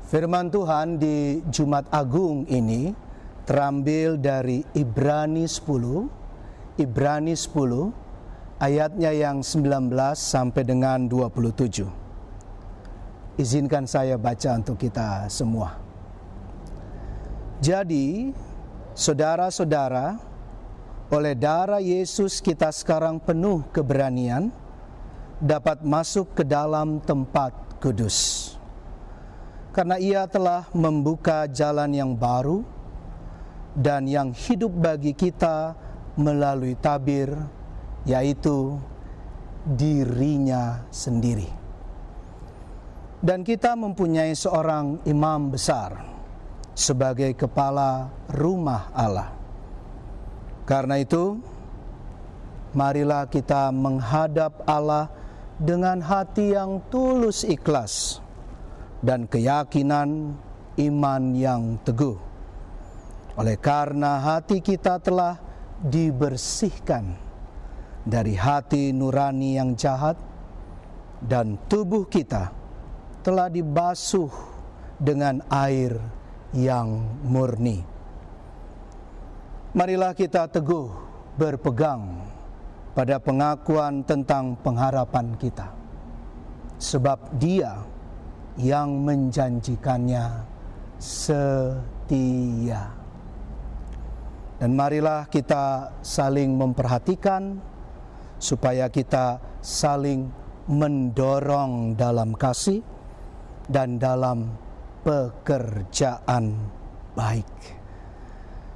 Firman Tuhan di Jumat Agung ini terambil dari Ibrani 10 ayatnya yang 19 sampai dengan 27. Izinkan saya baca untuk kita semua. Jadi, saudara-saudara, oleh darah Yesus kita sekarang penuh keberanian dapat masuk ke dalam tempat kudus. Karena Ia telah membuka jalan yang baru dan yang hidup bagi kita melalui tabir, yaitu dirinya sendiri. Dan kita mempunyai seorang imam besar sebagai kepala rumah Allah. Karena itu, marilah kita menghadap Allah dengan hati yang tulus ikhlas dan keyakinan iman yang teguh. Oleh karena hati kita telah dibersihkan dari hati nurani yang jahat dan tubuh kita telah dibasuh dengan air yang murni. Marilah kita teguh berpegang pada pengakuan tentang pengharapan kita, sebab Dia yang menjanjikannya setia. Dan marilah kita saling memperhatikan supaya kita saling mendorong dalam kasih dan dalam pekerjaan baik.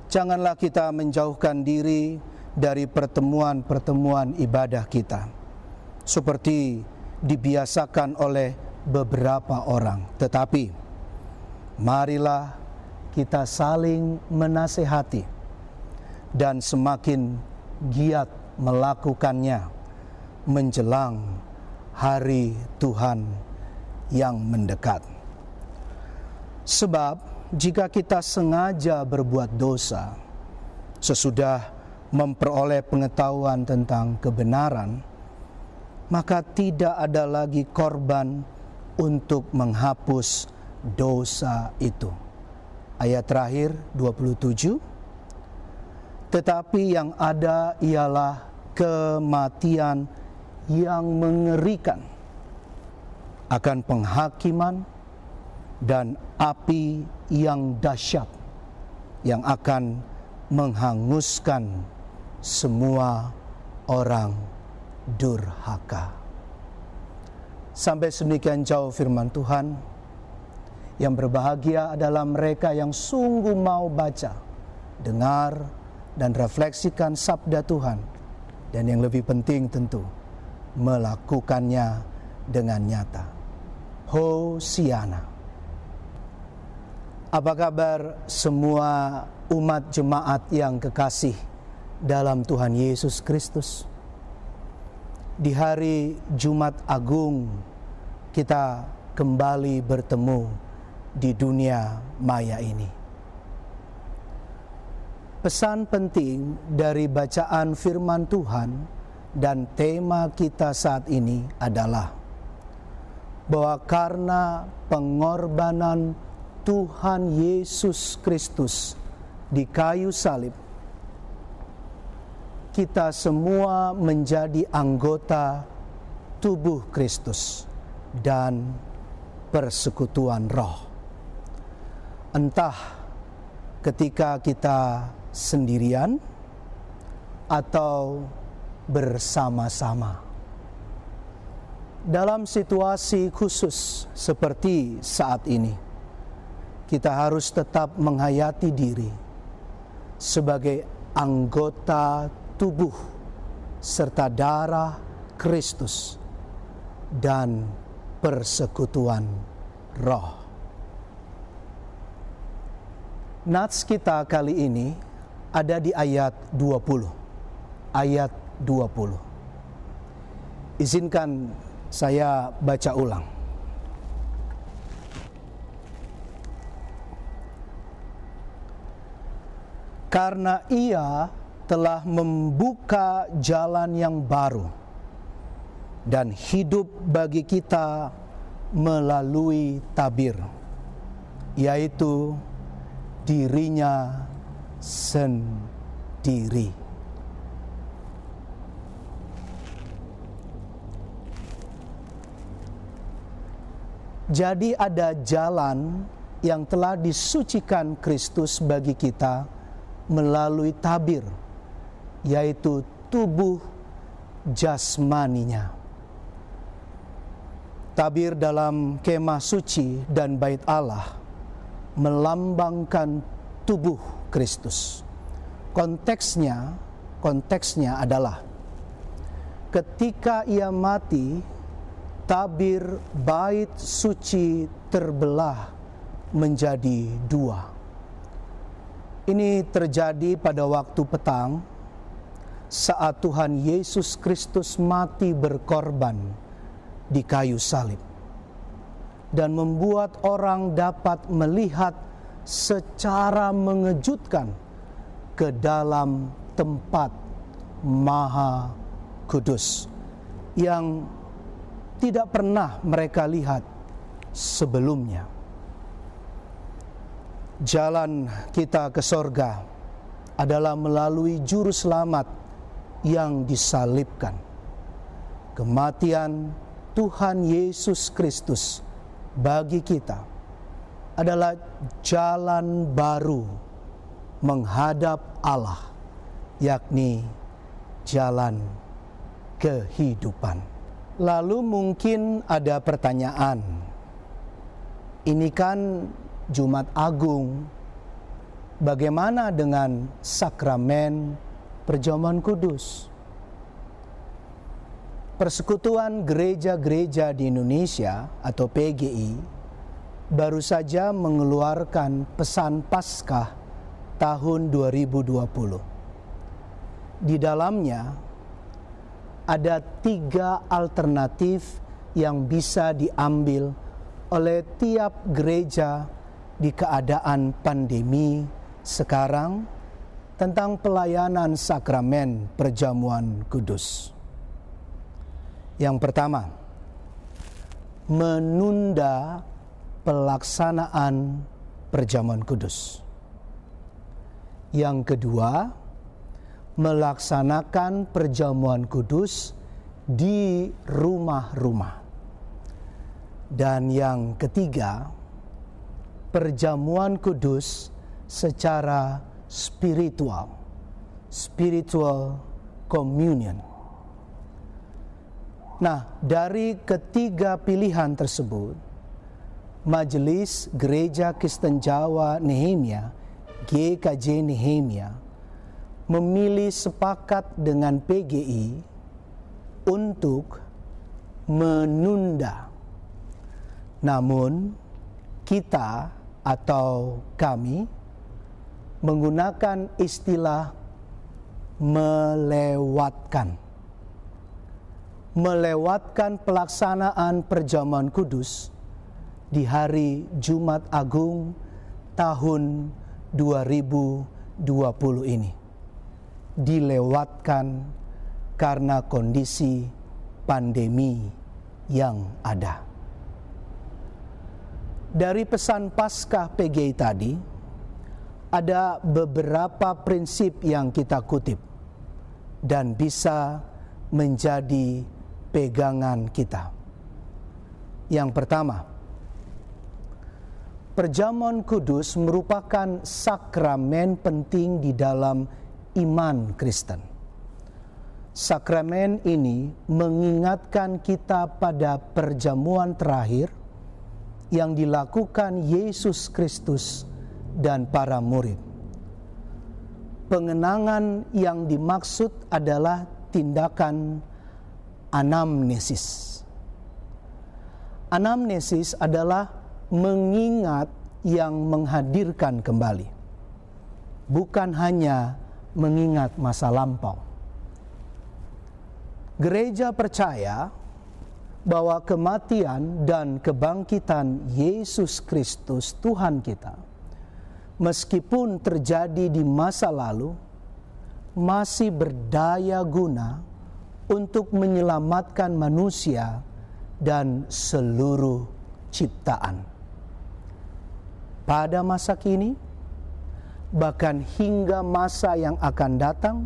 Janganlah kita menjauhkan diri dari pertemuan-pertemuan ibadah kita, seperti dibiasakan oleh beberapa orang. Tetapi, marilah kita saling menasehati dan semakin giat melakukannya menjelang hari Tuhan yang mendekat. Sebab jika kita sengaja berbuat dosa sesudah memperoleh pengetahuan tentang kebenaran, maka tidak ada lagi korban untuk menghapus dosa itu. Ayat terakhir 27. Tetapi yang ada ialah kematian yang mengerikan, akan penghakiman dan api yang dahsyat yang akan menghanguskan semua orang durhaka. Sampai sedemikian jauh firman Tuhan. Yang berbahagia adalah mereka yang sungguh mau baca, dengar, dan refleksikan sabda Tuhan. Dan yang lebih penting tentu, melakukannya dengan nyata. Hosiana. Apa kabar semua umat jemaat yang kekasih dalam Tuhan Yesus Kristus? Di hari Jumat Agung kita kembali bertemu di dunia maya ini. Pesan penting dari bacaan firman Tuhan dan tema kita saat ini adalah bahwa karena pengorbanan Tuhan Yesus Kristus di kayu salib, kita semua menjadi anggota tubuh Kristus dan persekutuan roh. Entah ketika kita sendirian atau bersama-sama. Dalam situasi khusus seperti saat ini, kita harus tetap menghayati diri sebagai anggota tubuh serta darah Kristus dan persekutuan roh. Nats kita kali ini ada di ayat 20. Ayat 20. Izinkan saya baca ulang. Karena Ia telah membuka jalan yang baru dan hidup bagi kita melalui tabir, yaitu dirinya sendiri. Jadi ada jalan yang telah disucikan Kristus bagi kita melalui tabir, yaitu tubuh jasmaninya. Tabir dalam kemah suci dan bait Allah melambangkan tubuh Kristus. Konteksnya adalah ketika ia mati, tabir bait suci terbelah menjadi dua. Ini terjadi pada waktu petang saat Tuhan Yesus Kristus mati berkorban di kayu salib dan membuat orang dapat melihat secara mengejutkan ke dalam tempat Maha Kudus yang tidak pernah mereka lihat sebelumnya. Jalan kita ke sorga adalah melalui juru selamat yang disalibkan. Kematian Tuhan Yesus Kristus bagi kita adalah jalan baru menghadap Allah, yakni jalan kehidupan. Lalu mungkin ada pertanyaan, ini kan Jumat Agung, bagaimana dengan sakramen perjamuan kudus? Persekutuan Gereja-Gereja di Indonesia atau PGI baru saja mengeluarkan pesan Paskah tahun 2020. Di dalamnya ada 3 alternatif yang bisa diambil oleh tiap gereja di keadaan pandemi sekarang tentang pelayanan sakramen perjamuan kudus. Yang pertama, menunda pelaksanaan perjamuan kudus. Yang kedua, melaksanakan perjamuan kudus di rumah-rumah. Dan yang ketiga, perjamuan kudus secara spiritual communion. Nah, dari ketiga pilihan tersebut, Majelis Gereja Kristen Jawa Nehemia, GKJ Nehemia, memilih sepakat dengan PGI untuk menunda. Namun, kita atau kami menggunakan istilah melewatkan pelaksanaan perjamuan kudus di hari Jumat Agung tahun 2020 ini. Dilewatkan karena kondisi pandemi yang ada. Dari pesan Paskah PGI tadi, ada beberapa prinsip yang kita kutip dan bisa menjadi pegangan kita. Yang pertama, perjamuan kudus merupakan sakramen penting di dalam iman Kristen. Sakramen ini mengingatkan kita pada perjamuan terakhir yang dilakukan Yesus Kristus dan para murid. Pengenangan yang dimaksud adalah tindakan anamnesis. Anamnesis adalah mengingat yang menghadirkan kembali, bukan hanya mengingat masa lampau. Gereja percaya bahwa kematian dan kebangkitan Yesus Kristus Tuhan kita, meskipun terjadi di masa lalu, masih berdaya guna untuk menyelamatkan manusia dan seluruh ciptaan. pada masa kini, bahkan hingga masa yang akan datang,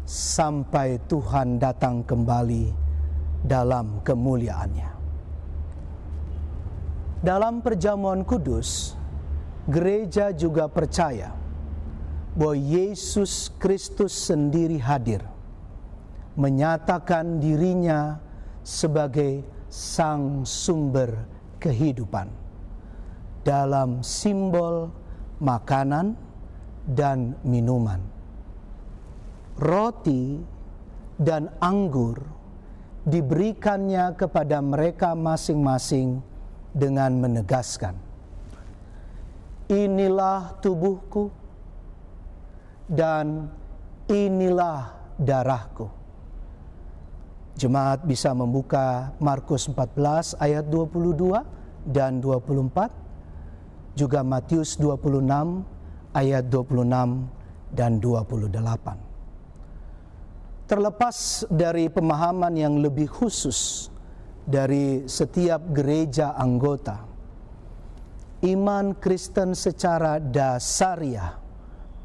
sampai Tuhan datang kembali dalam kemuliaannya. Dalam perjamuan kudus, gereja juga percaya bahwa Yesus Kristus sendiri hadir, menyatakan dirinya sebagai sang sumber kehidupan dalam simbol makanan dan minuman. Roti dan anggur diberikannya kepada mereka masing-masing dengan menegaskan, inilah tubuhku dan inilah darahku. Jemaat bisa membuka Markus 14 ayat 22 dan 24, juga Matius 26 ayat 26 dan 28. Terlepas dari pemahaman yang lebih khusus dari setiap gereja anggota, iman Kristen secara dasariah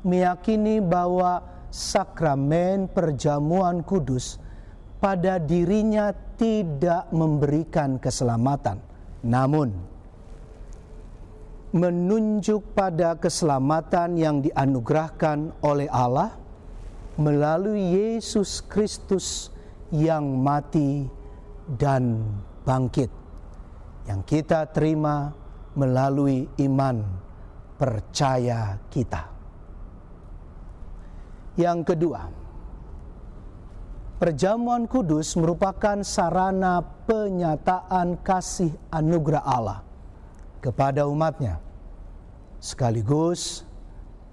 meyakini bahwa sakramen perjamuan kudus pada dirinya tidak memberikan keselamatan, namun menunjuk pada keselamatan yang dianugerahkan oleh Allah melalui Yesus Kristus yang mati dan bangkit, yang kita terima melalui iman percaya kita. Yang kedua, perjamuan kudus merupakan sarana penyataan kasih anugerah Allah kepada umatnya, sekaligus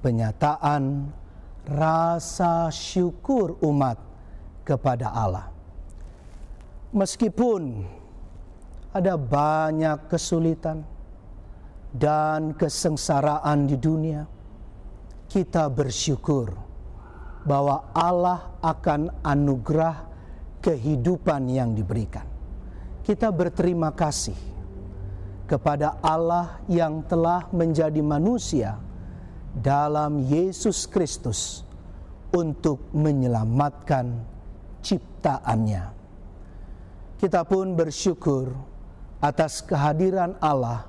penyataan rasa syukur umat kepada Allah. Meskipun ada banyak kesulitan dan kesengsaraan di dunia, kita bersyukur bahwa Allah akan anugerah kehidupan yang diberikan. Kita berterima kasih kepada Allah yang telah menjadi manusia dalam Yesus Kristus untuk menyelamatkan ciptaannya. Kita pun bersyukur atas kehadiran Allah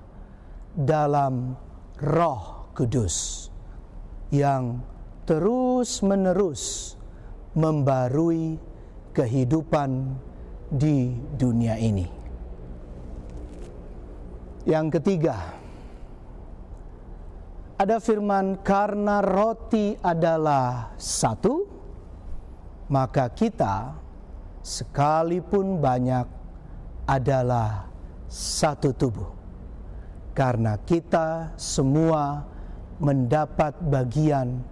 dalam Roh Kudus yang terus-menerus membarui kehidupan di dunia ini. Yang ketiga, ada firman, karena roti adalah satu, maka kita sekalipun banyak adalah satu tubuh. Karena kita semua mendapat bagian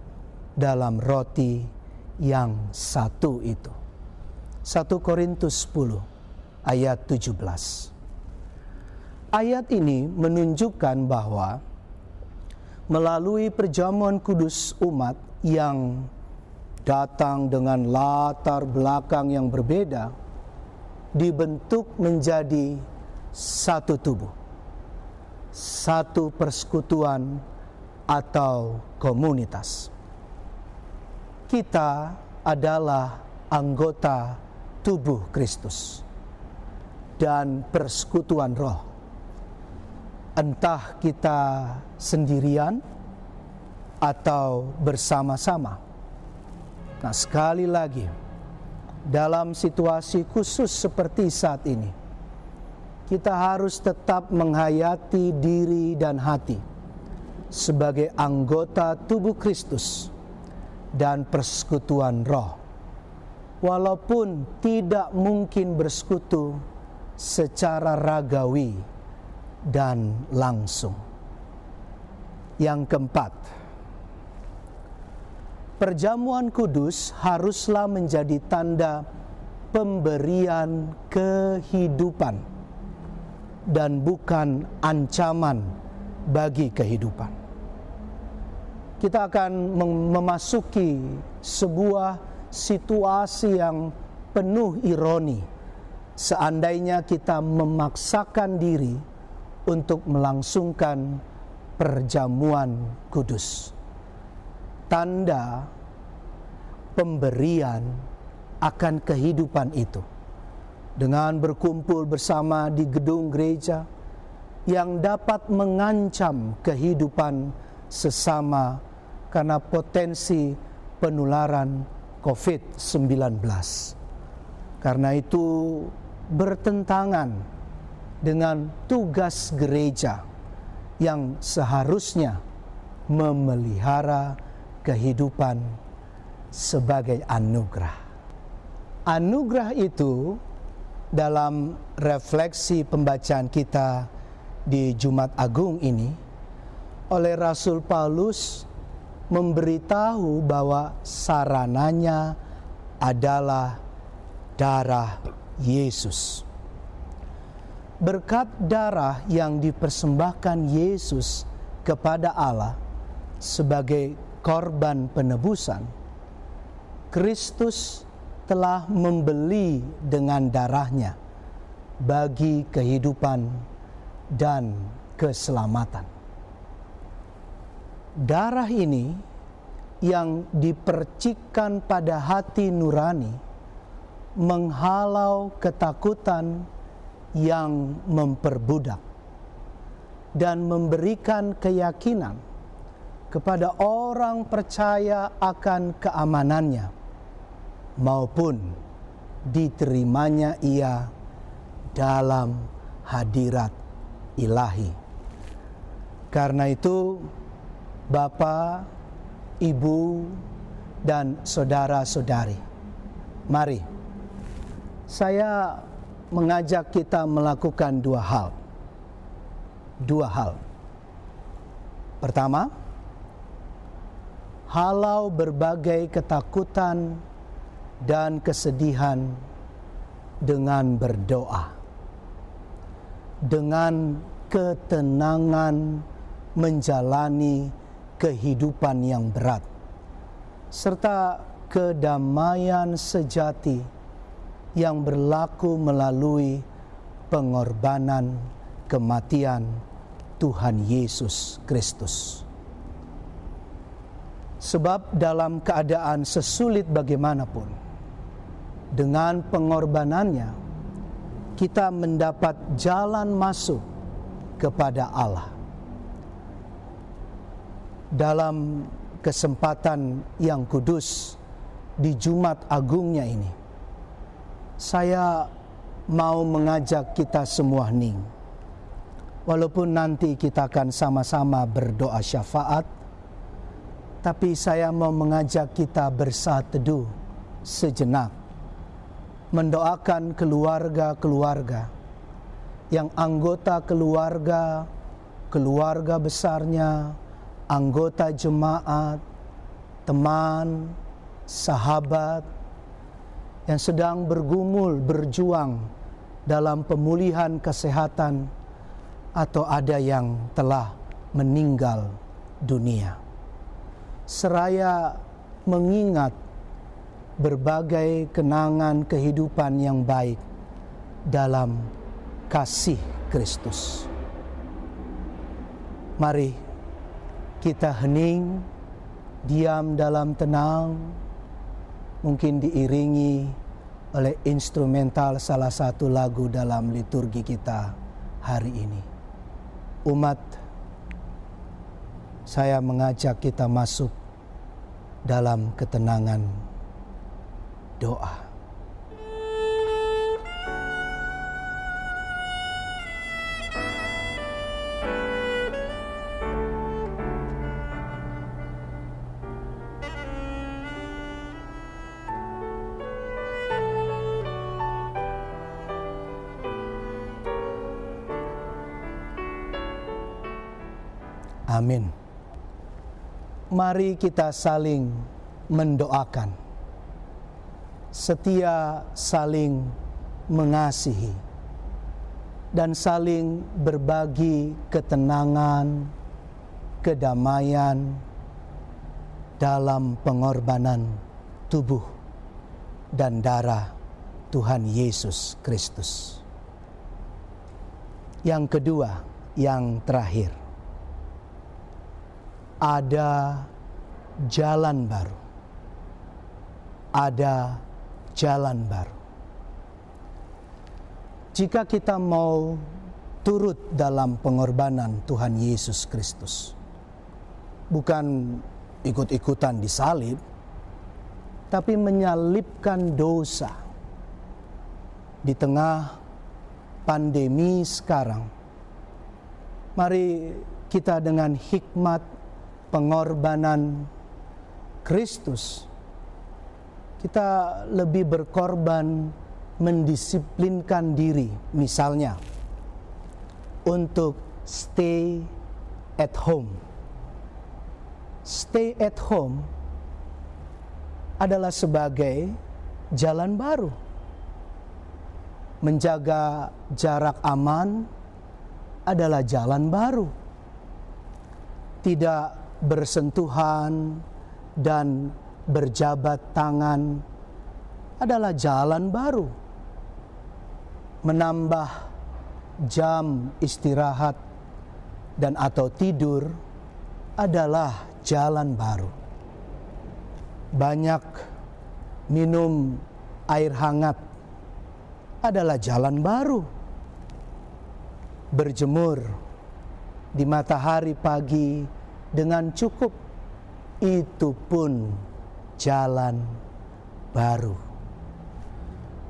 dalam roti yang satu itu. 1 Korintus 10 ayat 17. Ayat ini menunjukkan bahwa melalui perjamuan kudus umat yang datang dengan latar belakang yang berbeda, dibentuk menjadi satu tubuh, satu persekutuan atau komunitas. Kita adalah anggota tubuh Kristus dan persekutuan roh. Entah kita sendirian atau bersama-sama. Nah, sekali lagi, dalam situasi khusus seperti saat ini, kita harus tetap menghayati diri dan hati sebagai anggota tubuh Kristus dan persekutuan roh, walaupun tidak mungkin bersekutu secara ragawi dan langsung. Yang keempat, perjamuan kudus haruslah menjadi tanda pemberian kehidupan dan bukan ancaman bagi kehidupan. Kita akan memasuki sebuah situasi yang penuh ironi seandainya kita memaksakan diri untuk melangsungkan perjamuan kudus, tanda pemberian akan kehidupan itu, dengan berkumpul bersama di gedung gereja yang dapat mengancam kehidupan sesama karena potensi penularan COVID-19. Karena itu bertentangan dengan tugas gereja yang seharusnya memelihara kehidupan sebagai anugerah. Anugerah itu dalam refleksi pembacaan kita di Jumat Agung ini, oleh Rasul Paulus memberitahu bahwa sarananya adalah darah Yesus. Berkat darah yang dipersembahkan Yesus kepada Allah sebagai korban penebusan, Kristus telah membeli dengan darahnya bagi kehidupan dan keselamatan. Darah ini yang dipercikkan pada hati nurani menghalau ketakutan yang memperbudak dan memberikan keyakinan kepada orang percaya akan keamanannya maupun diterimanya ia dalam hadirat ilahi. Karena itu, Bapak, Ibu, dan saudara-saudari, mari saya mengajak kita melakukan dua hal. Pertama, halau berbagai ketakutan dan kesedihan dengan berdoa, dengan ketenangan menjalani kehidupan yang berat, serta kedamaian sejati yang berlaku melalui pengorbanan kematian Tuhan Yesus Kristus. Sebab dalam keadaan sesulit bagaimanapun, dengan pengorbanannya kita mendapat jalan masuk kepada Allah. Dalam kesempatan yang kudus di Jumat Agungnya ini, saya mau mengajak kita semua hening. Walaupun nanti kita akan sama-sama berdoa syafaat, tapi saya mau mengajak kita bersaat teduh sejenak, mendoakan keluarga-keluarga yang anggota keluarga besarnya, anggota jemaat, teman, sahabat yang sedang berjuang dalam pemulihan kesehatan atau ada yang telah meninggal dunia. Seraya mengingat berbagai kenangan kehidupan yang baik dalam kasih Kristus. Mari kita hening, diam dalam tenang, mungkin diiringi oleh instrumental salah satu lagu dalam liturgi kita hari ini. Umat, saya mengajak kita masuk dalam ketenangan doa. Amin. Mari kita saling mendoakan, setia saling mengasihi, dan saling berbagi ketenangan, kedamaian dalam pengorbanan tubuh dan darah Tuhan Yesus Kristus. Yang kedua, yang terakhir, ada jalan baru. Ada jalan baru. Jika kita mau turut dalam pengorbanan Tuhan Yesus Kristus, bukan ikut-ikutan disalib, tapi menyalibkan dosa di tengah pandemi sekarang. Mari kita dengan hikmat pengorbanan Kristus, kita lebih berkorban mendisiplinkan diri, misalnya untuk stay at home. Stay at home adalah sebagai jalan baru. Menjaga jarak aman adalah jalan baru. Tidak bersentuhan dan berjabat tangan adalah jalan baru. Menambah jam istirahat dan atau tidur adalah jalan baru. Banyak minum air hangat adalah jalan baru. Berjemur di matahari pagi dengan cukup, itu pun jalan baru.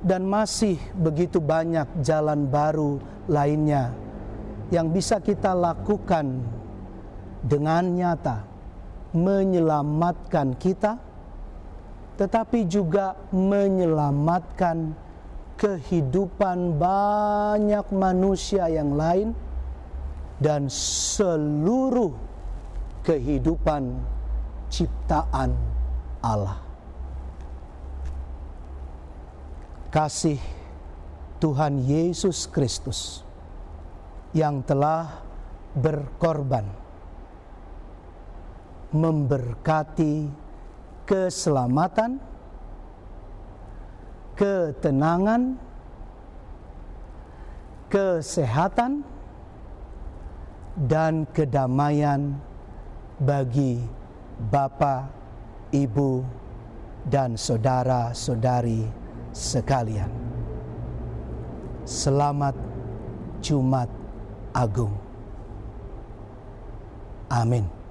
Dan masih begitu banyak jalan baru lainnya yang bisa kita lakukan dengan nyata, menyelamatkan kita, tetapi juga menyelamatkan kehidupan banyak manusia yang lain dan seluruh kehidupan ciptaan Allah. Kasih Tuhan Yesus Kristus yang telah berkorban memberkati keselamatan, ketenangan, kesehatan, dan kedamaian bagi Bapak, Ibu, dan saudara-saudari sekalian. Selamat Jumat Agung. Amin.